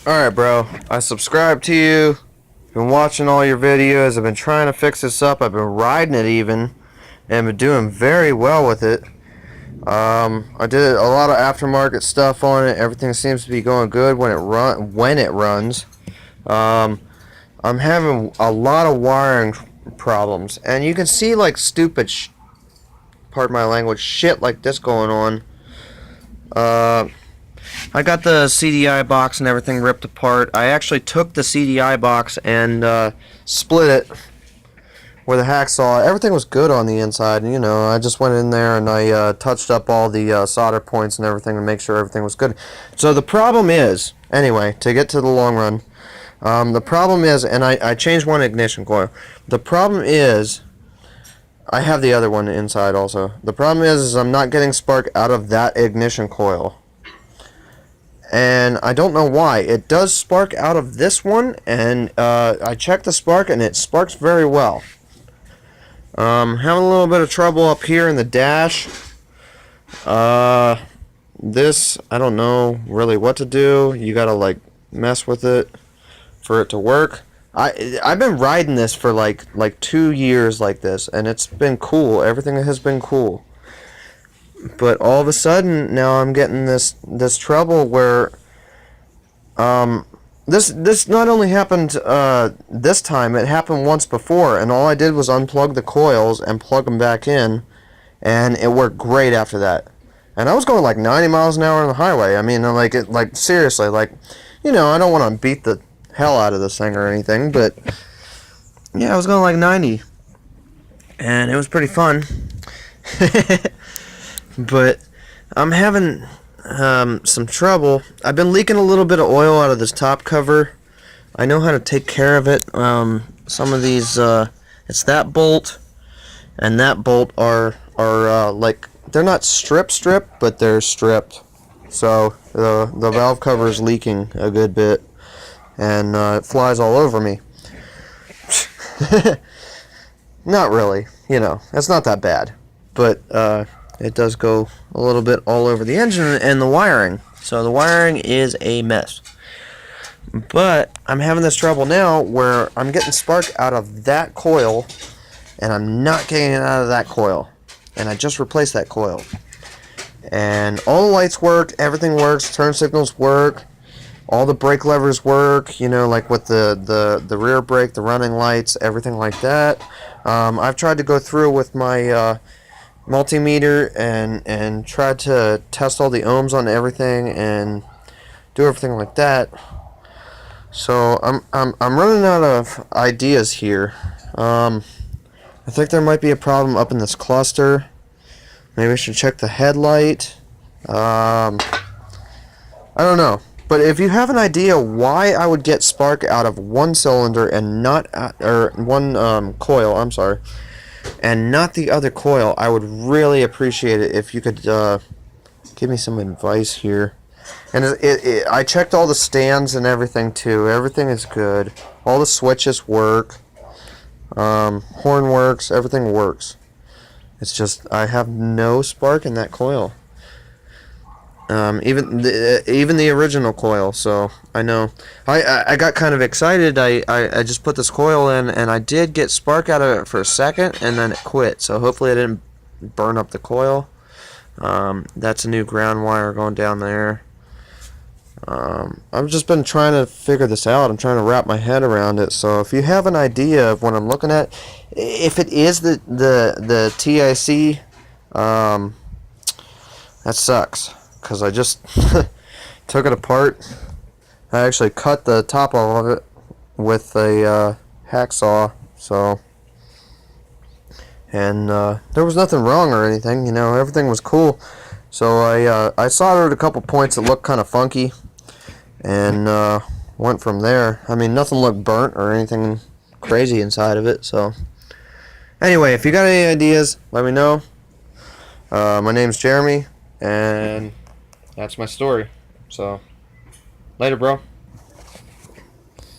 Alright, bro. I subscribed to you. Been watching all your videos. I've been trying to fix this up. I've been riding it even. And been doing very well with it. I did a lot of aftermarket stuff on it. Everything seems to be going good when it runs. I'm having a lot of wiring problems. And you can see like stupid pardon my language, shit like this going on. I got the CDI box and everything ripped apart. I actually took the CDI box and split it with a hacksaw. Everything was good on the inside. You know, I just went in there and I touched up all the solder points and everything to make sure everything was good. So the problem is, anyway, to get to the long run, the problem is, and I changed one ignition coil. The problem is, I have the other one inside also. The problem is I'm not getting spark out of that ignition coil. And I don't know why. It does spark out of this one, and I checked the spark, and it sparks very well. Having a little bit of trouble up here in the dash. This, I don't know really what to do. You gotta like mess with it for it to work. I've been riding this for like 2 years like this, and it's been cool. Everything has been cool. But all of a sudden now I'm getting this trouble where this not only happened this time, it happened once before, and all I did was unplug the coils and plug them back in, and it worked great after that. And I was going like 90 miles an hour on the highway. I mean, like seriously, like, you know, I don't want to beat the hell out of this thing or anything, but yeah, I was going like 90, and it was pretty fun. But I'm having some trouble. I've been leaking a little bit of oil out of this top cover. I know how to take care of it. Some of these, it's that bolt and that bolt are like, they're not strip, but they're stripped. So the valve cover is leaking a good bit, and it flies all over me. Not really, you know, it's not that bad, but it does go a little bit all over the engine and the wiring. So the wiring is a mess. But I'm having this trouble now where I'm getting spark out of that coil, and I'm not getting it out of that coil. And I just replaced that coil. And all the lights work, everything works, turn signals work, all the brake levers work, you know, like with the rear brake, the running lights, everything like that. I've tried to go through with my multimeter and tried to test all the ohms on everything and do everything like that. So I'm running out of ideas here. I think there might be a problem up in this cluster. Maybe I should check the headlight. I don't know. But if you have an idea why I would get spark out of one cylinder and not or one coil, I'm sorry, and not the other coil, I would really appreciate it if you could give me some advice here. And I checked all the stands and everything too. Everything is good. All the switches work. Horn works. Everything works. It's just I have no spark in that coil. Even the original coil. So I know I got kind of excited. I just put this coil in, and I did get spark out of it for a second, and then it quit. So hopefully I didn't burn up the coil. That's a new ground wire going down there. I've just been trying to figure this out. I'm trying to wrap my head around it. So if you have an idea of what I'm looking at, if it is the TIC, that sucks. Because I just took it apart. I actually cut the top off of it with a hacksaw. So, and there was nothing wrong or anything. You know, everything was cool. So I soldered a couple points that looked kind of funky, and went from there. I mean, nothing looked burnt or anything crazy inside of it. So, anyway, if you got any ideas, let me know. My name's Jeremy, and that's my story. So, later, bro.